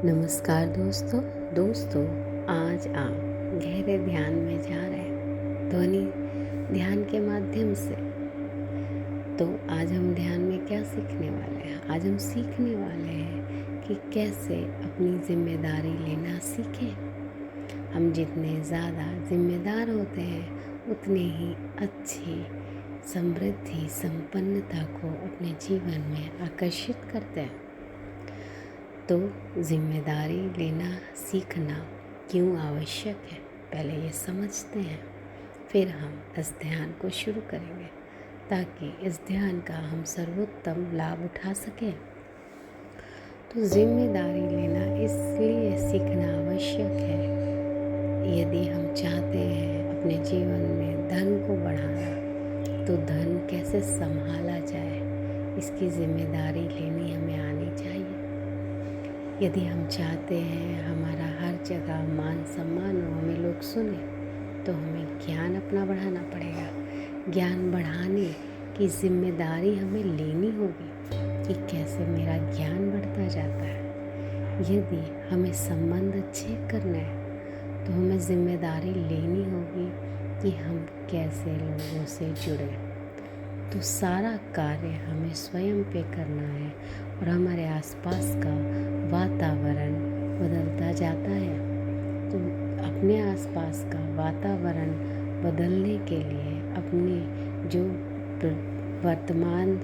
नमस्कार दोस्तों, आज आप गहरे ध्यान में जा रहे हैं ध्वनि ध्यान के माध्यम से। तो आज हम ध्यान में क्या सीखने वाले हैं? आज हम सीखने वाले हैं कि कैसे अपनी जिम्मेदारी लेना सीखें। हम जितने ज़्यादा जिम्मेदार होते हैं उतने ही अच्छी समृद्धि संपन्नता को अपने जीवन में आकर्षित करते हैं। तो जिम्मेदारी लेना सीखना क्यों आवश्यक है, पहले ये समझते हैं, फिर हम इस ध्यान को शुरू करेंगे ताकि इस ध्यान का हम सर्वोत्तम लाभ उठा सकें। तो जिम्मेदारी लेना इसलिए सीखना आवश्यक है, यदि हम चाहते हैं अपने जीवन में धन को बढ़ाना, तो धन कैसे संभाला जाए इसकी जिम्मेदारी लेनी हमें आनी चाहिए। यदि हम चाहते हैं हमारा हर जगह मान सम्मान हो, हमें लोग सुने, तो हमें ज्ञान अपना बढ़ाना पड़ेगा। ज्ञान बढ़ाने की जिम्मेदारी हमें लेनी होगी कि कैसे मेरा ज्ञान बढ़ता जाता है। यदि हमें संबंध अच्छे करना है तो हमें जिम्मेदारी लेनी होगी कि हम कैसे लोगों से जुड़े। तो सारा कार्य हमें स्वयं पे करना है और हमारे आसपास का वातावरण बदलता जाता है। तो अपने आसपास का वातावरण बदलने के लिए, अपने जो वर्तमान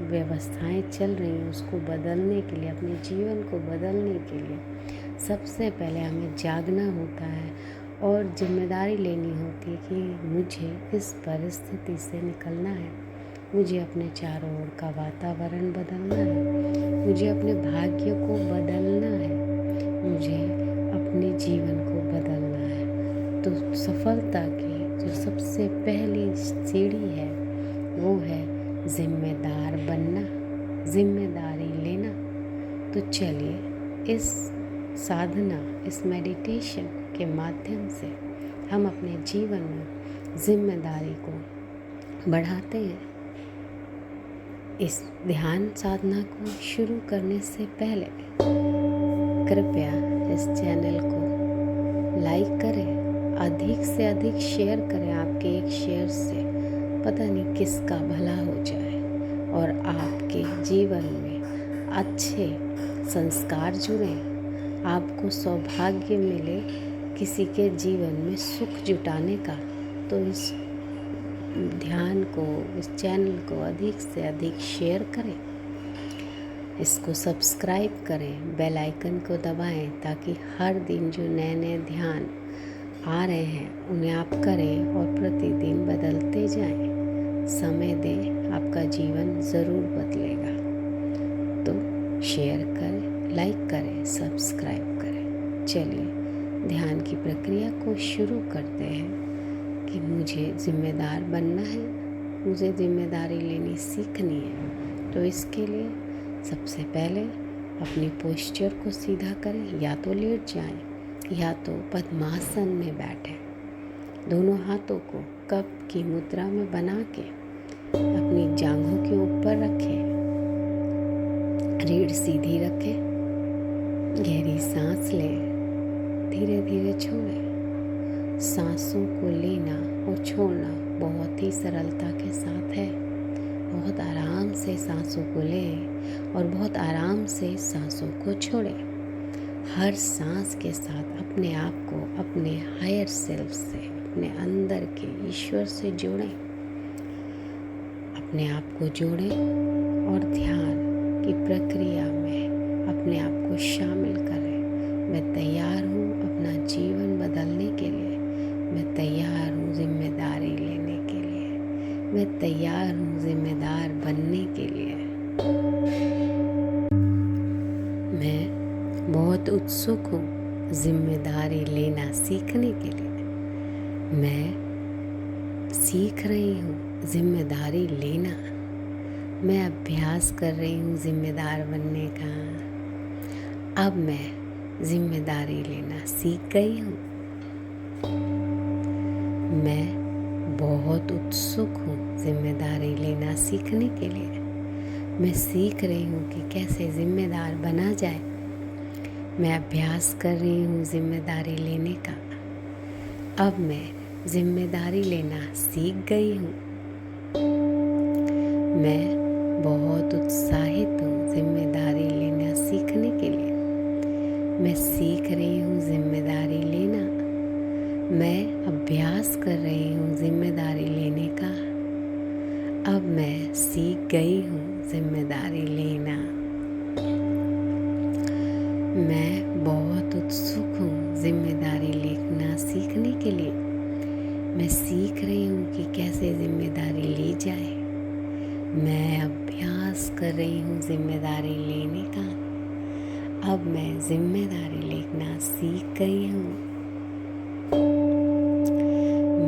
व्यवस्थाएं चल रही हैं उसको बदलने के लिए, अपने जीवन को बदलने के लिए सबसे पहले हमें जागना होता है और जिम्मेदारी लेनी होती है कि मुझे इस परिस्थिति से निकलना है, मुझे अपने चारों ओर का वातावरण बदलना है, मुझे अपने भाग्य को बदलना है, मुझे अपने जीवन को बदलना है। तो सफलता की जो सबसे पहली सीढ़ी है वो है जिम्मेदार बनना, जिम्मेदारी लेना। तो चलिए इस साधना, इस मेडिटेशन के माध्यम से हम अपने जीवन में जिम्मेदारी को बढ़ाते हैं। इस ध्यान साधना को शुरू करने से पहले कृपया इस चैनल को लाइक करें, अधिक से अधिक शेयर करें। आपके एक शेयर से पता नहीं किसका भला हो जाए और आपके जीवन में अच्छे संस्कार जुड़ें, आपको सौभाग्य मिले किसी के जीवन में सुख जुटाने का। तो इस ध्यान को, इस चैनल को अधिक से अधिक शेयर करें, इसको सब्सक्राइब करें, बेल आइकन को दबाएं ताकि हर दिन जो नए नए ध्यान आ रहे हैं उन्हें आप करें और प्रतिदिन बदलते जाएं। समय दें, आपका जीवन ज़रूर बदलेगा। तो शेयर करें, लाइक करें, सब्सक्राइब करें। चलिए ध्यान की प्रक्रिया को शुरू करते हैं कि मुझे जिम्मेदार बनना है, मुझे जिम्मेदारी लेनी सीखनी है। तो इसके लिए सबसे पहले अपनी पोस्चर को सीधा करें, या तो लेट जाएं या तो पद्मासन में बैठें। दोनों हाथों को कप की मुद्रा में बना के अपनी जांघों के ऊपर रखें, रीढ़ सीधी रखें, गहरी सांस लें, धीरे धीरे छोड़ें। सांसों को लेना और छोड़ना बहुत ही सरलता के साथ है। बहुत आराम से सांसों को लें और बहुत आराम से सांसों को छोड़ें। हर सांस के साथ अपने आप को अपने हायर सेल्फ से, अपने अंदर के ईश्वर से जोड़ें। अपने आप को जोड़ें और ध्यान की प्रक्रिया में अपने आप को शामिल करें। मैं तैयार हूँ अपना जीवन बदलने के लिए, मैं तैयार हूँ जिम्मेदारी लेने के लिए, मैं तैयार हूँ जिम्मेदार बनने के लिए। मैं बहुत उत्सुक हूँ जिम्मेदारी लेना सीखने के लिए। मैं सीख रही हूँ जिम्मेदारी लेना, मैं अभ्यास कर रही हूँ जिम्मेदार बनने का। अब मैं जिम्मेदारी लेना सीख गई हूँ। मैं बहुत उत्सुक हूँ जिम्मेदारी लेना सीखने के लिए। मैं सीख रही हूँ कि कैसे जिम्मेदार बना जाए। मैं अभ्यास कर रही हूँ जिम्मेदारी लेने का। अब मैं जिम्मेदारी लेना सीख गई हूँ। मैं बहुत उत्साहित हूँ जिम्मेदारी लेना सीखने के लिए। मैं सीख रही हूँ जिम्मेदारी लेना। मैं अभ्यास कर रही हूँ जिम्मेदारी लेने का। अब मैं सीख गई हूँ जिम्मेदारी लेना। मैं बहुत उत्सुक हूँ जिम्मेदारी लेना सीखने के लिए। मैं सीख रही हूँ कि कैसे जिम्मेदारी ली जाए। मैं अभ्यास कर रही हूँ जिम्मेदारी लेने का। अब मैं जिम्मेदारी लेना सीख गई हूँ।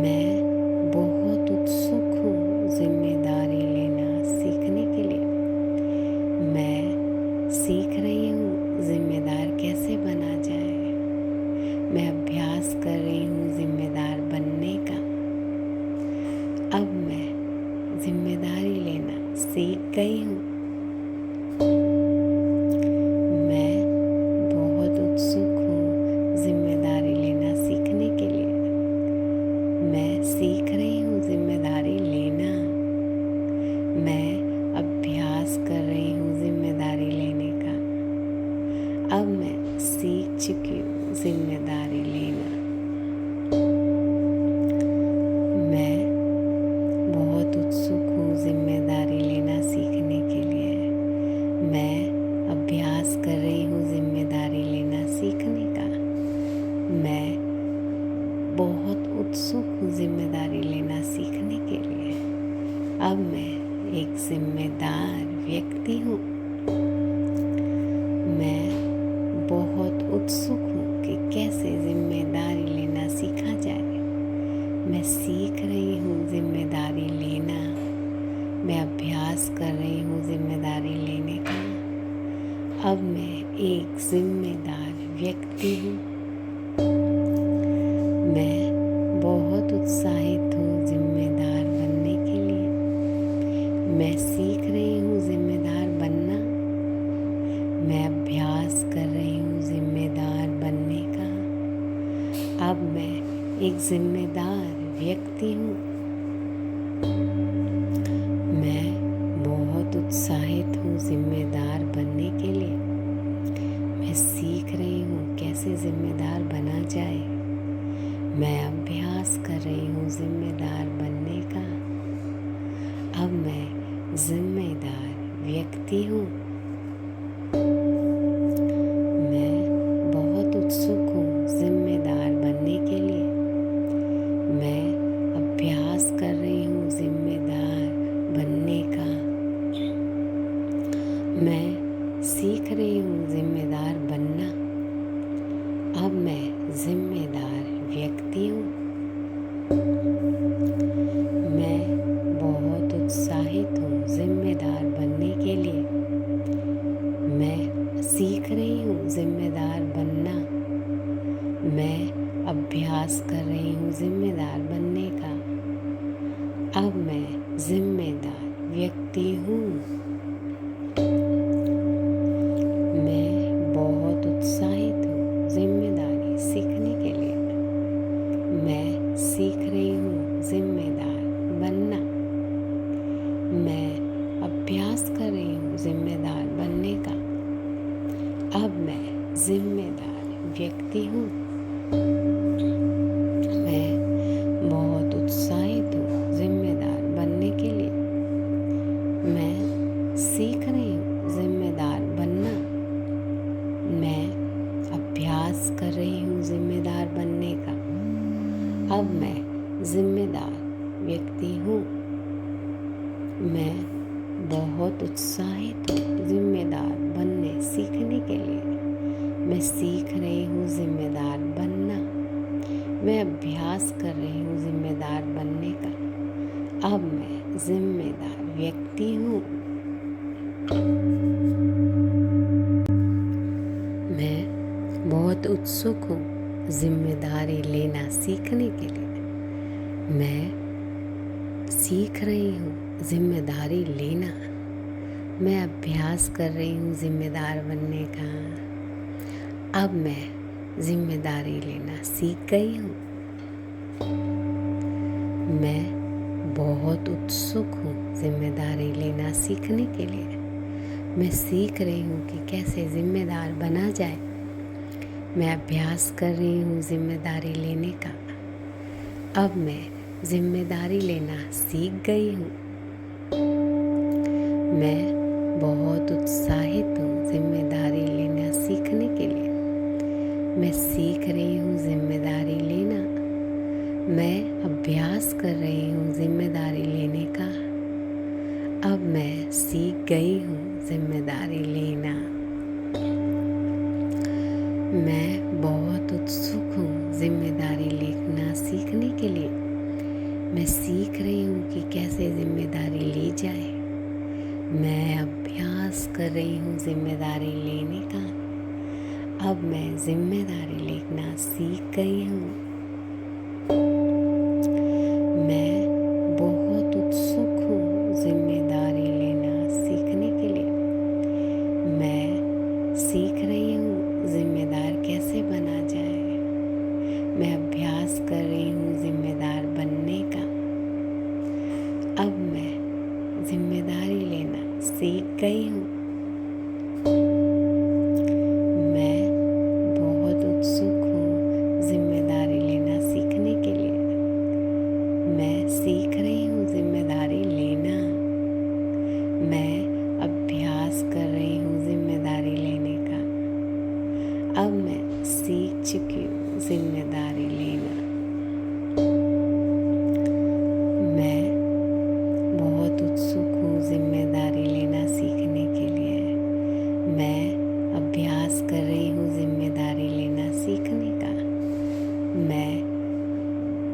मैं बहुत उत्सुक हूँ जिम्मेदारी लेना सीखने के लिए। मैं सीख रही हूँ जिम्मेदार कैसे बना जाए। मैं अभ्यास कर रही हूँ जिम्मेदार बनने का। अब मैं जिम्मेदारी लेना सीख गई हूँ। मैं बहुत उत्सुक हूँ जिम्मेदारी लेना सीखने के लिए। मैं सीख रही हूँ जिम्मेदारी लेना। मैं अभ्यास कर रही हूँ जिम्मेदारी लेने का। अब मैं सीख चुकी हूँ जिम्मेदारी लेना। मैं बहुत उत्सुक हूँ जिम्मेदारी लेना सीखने के लिए। मैं अभ्यास कर रही हूँ जिम्मेदारी लेना सीखने का। मैं बहुत उत्सुक हूँ जिम्मेदारी लेना सीखने के लिए। अब मैं एक जिम्मेदार व्यक्ति हूँ। मैं बहुत उत्सुक हूँ कि कैसे जिम्मेदारी लेना सीखा जाए। मैं सीख रही हूँ जिम्मेदारी लेना। मैं अभ्यास कर रही हूँ जिम्मेदारी लेने का। अब मैं एक जिम्मेदार व्यक्ति हूँ। मैं बहुत उत्साहित हूँ जिम्मेदार बनने के लिए। मैं सीख रही हूँ जिम्मेदार बनना। मैं अभ्यास कर रही हूँ जिम्मेदार बनने का। अब मैं एक जिम्मेदार व्यक्ति हूँ। मैं बहुत उत्साहित हूँ जिम्मेदार बनने के लिए। मैं सीख रही हूँ कैसे जिम्मेदार बना जाए। मैं अभ्यास कर रही हूँ जिम्मेदार बनने का। अब मैं जिम्मेदार व्यक्ति हूँ। मैं बहुत उत्सुक हूँ जिम्मेदार बनने के लिए। मैं अभ्यास कर रही हूँ जिम्मेदार बनने का। मैं सीख रही हूँ जिम्मेदार बनना। अब मैं जिम्मेदार व्यक्ति हूँ। मैं बहुत उत्साहित हूँ जिम्मेदार बनने के लिए। मैं सीख रही हूँ जिम्मेदार बनना। मैं अभ्यास कर रही हूँ जिम्मेदार बनने का। अब मैं जिम्मेदार व्यक्ति हूँ। मैं बहुत उत्साहित हूँ जिम्मेदारी सीखने के लिए। मैं सीख रही हूँ जिम्मेदार बनना। मैं अभ्यास कर रही हूँ जिम्मेदार बनने का। अब मैं जिम्मेदार व्यक्ति हूँ। मैं बहुत उत्साहित हूँ जिम्मेदार बनने के लिए। मैं सीख रही हूँ जिम्मेदार बनना। मैं अभ्यास कर रही हूँ जिम्मेदार बनने का। अब मैं जिम्मेदार व्यक्ति हूँ। मैं बहुत उत्साहित हूँ जिम्मेदार बनने सीखने के लिए। मैं सीख रही हूँ जिम्मेदार बनना। मैं अभ्यास कर रही हूँ जिम्मेदार बनने का। अब मैं जिम्मेदार व्यक्ति हूँ। मैं बहुत उत्सुक हूँ जिम्मेदारी लेना सीखने के लिए। मैं सीख रही हूँ जिम्मेदारी लेना। मैं अभ्यास कर रही हूँ जिम्मेदार बनने का। अब मैं जिम्मेदारी लेना सीख गई हूँ। मैं बहुत उत्सुक हूँ जिम्मेदारी लेना सीखने के लिए। मैं सीख रही हूँ कि कैसे जिम्मेदार बना जाए। मैं अभ्यास कर रही हूँ जिम्मेदारी लेने का। अब मैं जिम्मेदारी लेना सीख गई हूँ। मैं बहुत उत्साहित हूँ जिम्मेदारी लेना सीखने के लिए। मैं सीख रही हूँ जिम्मेदारी लेना। मैं अभ्यास कर रही हूँ जिम्मेदारी लेने का। अब मैं सीख गई हूँ जिम्मेदारी लेना। मैं बहुत उत्सुक हूँ जिम्मेदारी लेना सीखने के लिए। मैं सीख रही हूँ कि कैसे जिम्मेदारी ली जाए। मैं अभ्यास कर रही हूँ जिम्मेदारी लेने का। अब मैं जिम्मेदारी लेना सीख गई हूँ। मैं बहुत उत्सुक हूँ जिम्मेदारी लेना सीखने के लिए। मैं सीख रही हूँ जिम्मेदार कैसे बना जाए। मैं अभ्यास कर रही हूँ जिम्मेदार बनने का। अब मैं जिम्मेदारी लेना सीख गई हूँ। मैं बहुत उत्सुक हूँ जिम्मेदारी लेना सीखने के लिए। मैं सीख रही हूँ जिम्मेदारी लेना। मैं अभ्यास कर रही हूँ जिम्मेदारी लेने का। अब मैं सीख चुकी हूँ जिम्मेदारी लेना। मैं बहुत उत्सुक हूँ जिम्मेदारी लेना सीखने के लिए। मैं अभ्यास कर रही हूँ जिम्मेदारी लेना सीखने का। मैं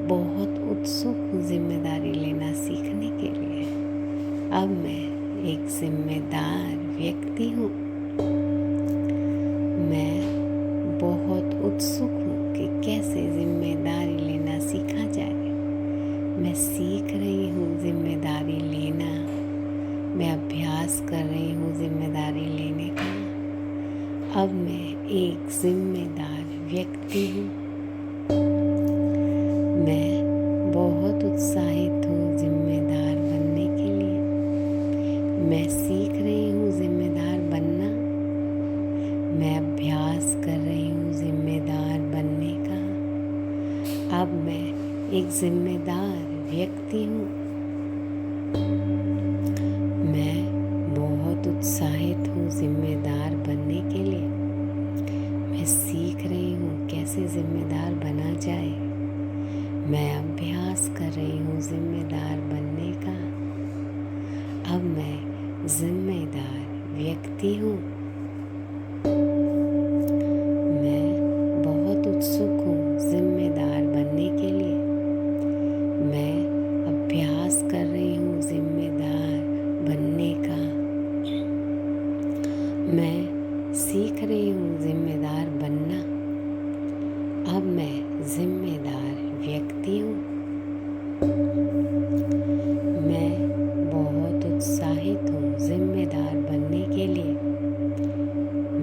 बहुत उत्सुक हूँ जिम्मेदारी लेना सीखने के लिए। अब मैं एक जिम्मेदार व्यक्ति हूँ। मैं बहुत उत्सुक हूँ कि कैसे जिम्मेदारी लेना सीखा जाए। मैं सीख रही हूँ जिम्मेदारी लेना। मैं अभ्यास कर रही हूँ जिम्मेदारी लेने का। अब मैं एक जिम्मेदार व्यक्ति हूँ। मैं बहुत उत्साहित हूँ जिम्मेदार बनने के लिए। मैं सीख रही हूँ जिम्मेदार बनना। मैं अभ्यास कर रही हूँ जिम्मेदार बनने का। अब मैं एक जिम्मेदार व्यक्ति हूँ। मैं बहुत उत्साहित हूँ जिम्मेदार बनने के लिए। मैं सीख रही हूँ कैसे जिम्मेदार बना जाए। मैं अभ्यास कर रही हूँ जिम्मेदार बनने का। अब मैं जिम्मेदार व्यक्ति हूँ। मैं बहुत उत्सुक हूँ जिम्मेदार बनने के लिए। मैं अभ्यास कर रही हूँ जिम्मेदार बनने का। मैं सीख रही हूँ जिम्मेदार बनना। अब मैं जिम्मेदार व्यक्ति हूँ। मैं बहुत उत्साहित हूँ जिम्मेदार बनने के लिए।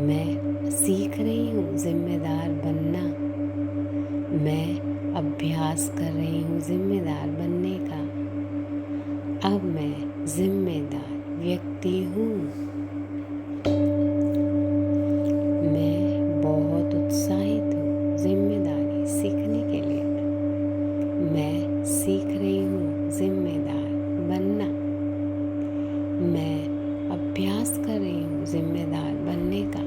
मैं सीख रही हूँ जिम्मेदार बनना। मैं अभ्यास कर रही हूँ जिम्मेदार बनने का। अब मैं जिम्मेदार व्यक्ति हूँ। मैं बहुत उत्साहित हूँ जिम्मेदारी सीखने के लिए। मैं सीख रही हूँ जिम्मेदार बनना। मैं अभ्यास कर रही हूँ जिम्मेदार बनने का।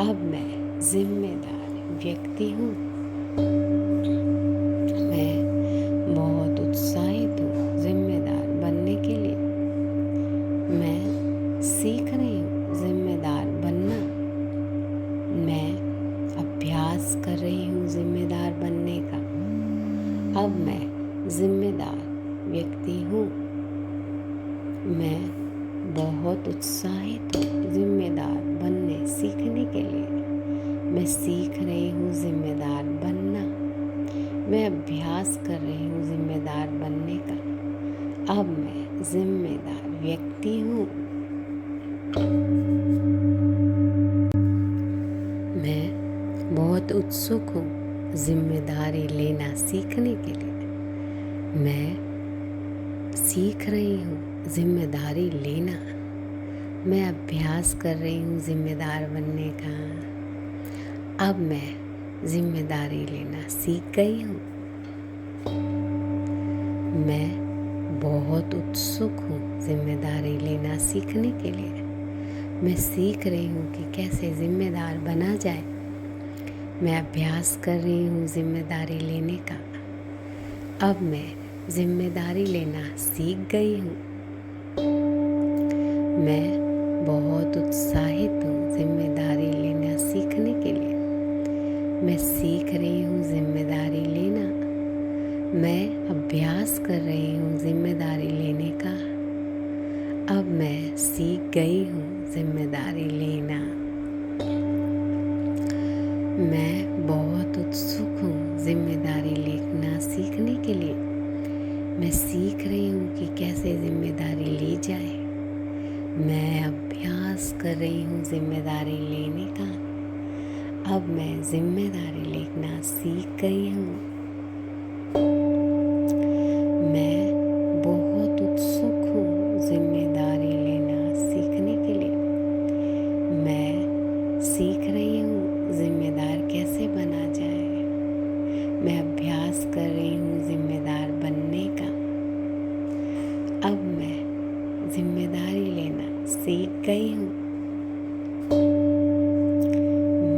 अब मैं जिम्मेदार व्यक्ति हूँ। मैं बहुत उत्साहित हूँ जिम्मेदार बनने के लिए। मैं सीख रही हूँ जिम्मेदार बनना। मैं अभ्यास कर रही हूँ जिम्मेदार बनने का। अब मैं जिम्मेदार व्यक्ति हूँ। मैं बहुत उत्साहित हूँ जिम्मेदार बनने सीखने के लिए। मैं सीख रही हूँ जिम्मेदार बनना। मैं अभ्यास कर रही हूँ जिम्मेदार बनने का। अब मैं जिम्मेदार व्यक्ति हूँ। बहुत उत्सुक हूँ जिम्मेदारी लेना सीखने के लिए। मैं सीख रही हूँ जिम्मेदारी लेना। मैं अभ्यास कर रही हूँ जिम्मेदार बनने का। अब मैं जिम्मेदारी लेना सीख गई हूँ। मैं बहुत उत्सुक हूँ जिम्मेदारी लेना सीखने के लिए। मैं सीख रही हूँ कि कैसे जिम्मेदार बना जाए। मैं अभ्यास कर रही हूँ जिम्मेदारी लेने का। अब मैं जिम्मेदारी लेना सीख गई हूँ। मैं बहुत उत्साहित हूँ जिम्मेदारी लेना सीखने के लिए। मैं सीख रही हूँ जिम्मेदारी लेना। मैं अभ्यास कर रही हूँ जिम्मेदारी लेने का। अब मैं सीख गई हूँ जिम्मेदारी लेना। मैं बहुत उत्सुक हूँ जिम्मेदारी लेना सीखने के लिए। मैं सीख रही हूँ कि कैसे जिम्मेदारी ली जाए। मैं अभ्यास कर रही हूँ जिम्मेदारी लेने का। अब मैं जिम्मेदारी लेना सीख गई हूँ। मैं बहुत उत्सुक हूँ जिम्मेदारी लेना सीखने के लिए। मैं सीख रही हूँ जिम्मेदार कैसे बना जाए। मैं अभ्यास कर रही हूँ जिम्मेदार बनने का। अब मैं जिम्मेदारी लेना सीख गई हूँ।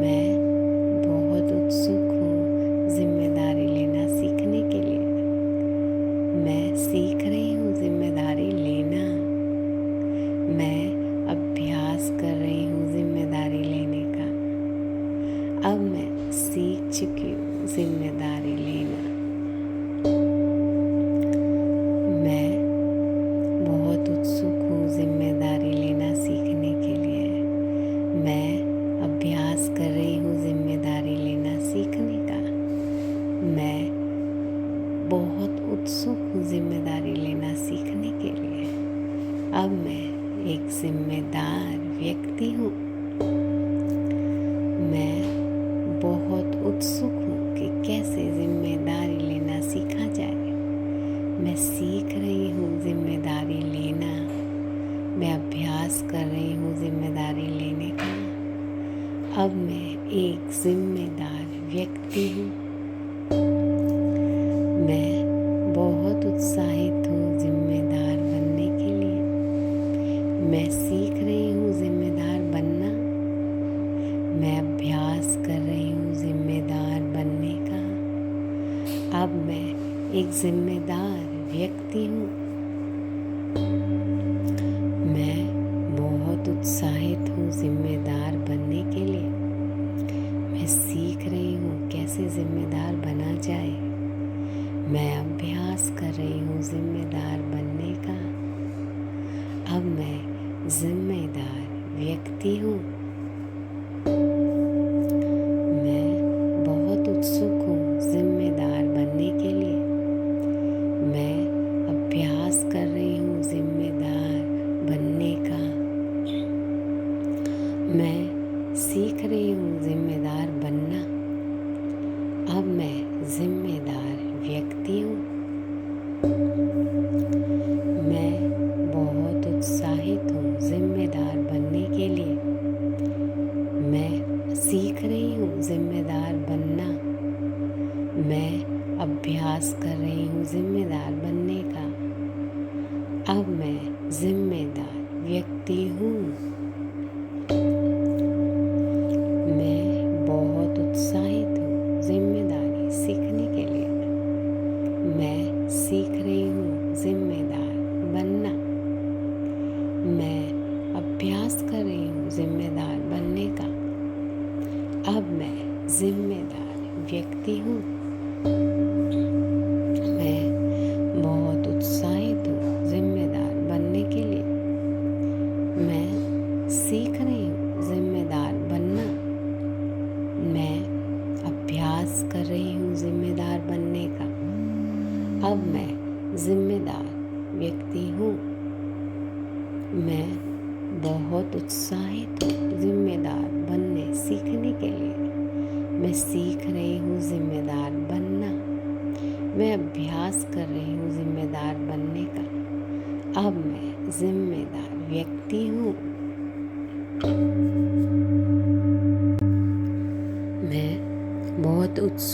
मैं बहुत उत्सुक हूँ जिम्मेदारी लेना सीखने के लिए। मैं सीख रही हूँ जिम्मेदारी लेना। मैं अभ्यास कर रही हूँ जिम्मेदारी लेने का। अब मैं सीख चुकी हूँ जिम्मेदारी लेना। मैं बहुत उत्सुक हूँ जिम्मेदारी लेना सीखने के लिए। मैं अभ्यास कर रही हूँ जिम्मेदारी लेना सीखने का। मैं बहुत उत्सुक हूँ जिम्मेदारी लेना सीखने के लिए। अब मैं एक जिम्मेदार व्यक्ति हूँ। मैं बहुत उत्सुक हूँ कि कैसे जिम्मेदारी लेना सीखा जाए। मैं सीख रही हूँ जिम्मेदारी लेना। मैं अभ्यास कर रही हूँ जिम्मेदारी लेने का। अब मैं एक जिम्मेदार व्यक्ति हूँ। मैं बहुत उत्साहित हूँ जिम्मेदार बनने के लिए। मैं सीख रही हूँ जिम्मेदार बनना। मैं अभ्यास कर रही हूँ जिम्मेदार बनने का। अब मैं एक जिम्मेदार व्यक्ति हूँ। मैं बहुत उत्साहित हूँ जिम्मेदार बनने के लिए। मैं सीख रही हूँ कैसे जिम्मेदार बना जाए। मैं अभ्यास कर रही हूँ जिम्मेदार बनने का। अब मैं जिम्मेदार व्यक्ति हूँ। मैं बहुत उत्सुक हूँ जिम्मेदार बनने के लिए। मैं अभ्यास कर रही हूँ जिम्मेदार बनने का। मैं सीख रही हूँ जिम्मेदार बनना। अब मैं जिम्मेदार व्यक्ति हूँ। मैं बहुत उत्साहित हूँ जिम्मेदार बनने के लिए। मैं सीख रही हूँ जिम्मेदार बनना। मैं अभ्यास कर रही हूँ जिम्मेदार बनने का। अब मैं जिम्मेदार व्यक्ति हूँ। मैं बहुत उत्साहित हूँ जिम्मेदारी सीखने के लिए। मैं सीख रही हूँ जिम्मेदार बनना। मैं अभ्यास कर रही हूँ जिम्मेदार बनने का। अब मैं जिम्मेदार व्यक्ति हूँ। मैं बहुत उत्साहित हूँ जिम्मेदार बनने के लिए। मैं सीख रही हूँ जिम्मेदार बनना। मैं अभ्यास कर रही हूँ जिम्मेदार बनने का। अब मैं जिम्मेदार व्यक्ति हूँ। मैं बहुत उत्साहित हूँ जिम्मेदार बनने सीखने के लिए। मैं सीख रही हूँ जिम्मेदार बनना। मैं अभ्यास कर रही हूँ जिम्मेदार बनने का। अब मैं जिम्मेदार व्यक्ति हूँ। मैं बहुत उत्सुक